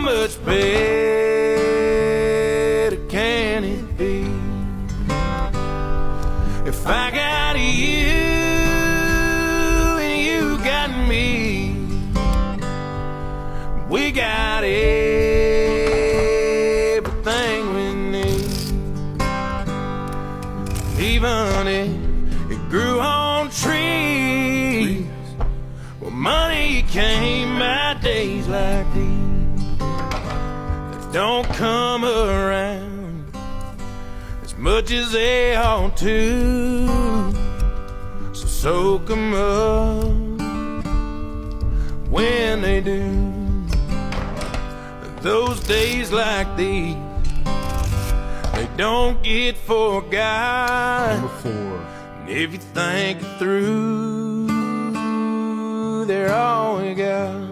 much better can it be if I got you and you got me? We got everything we need. Even if it grew on trees, well, money came by days like these that don't come around as much as they ought to. So soak 'em up when they do. Those days like these, they don't get forgot. And if you think it through, they're all we got.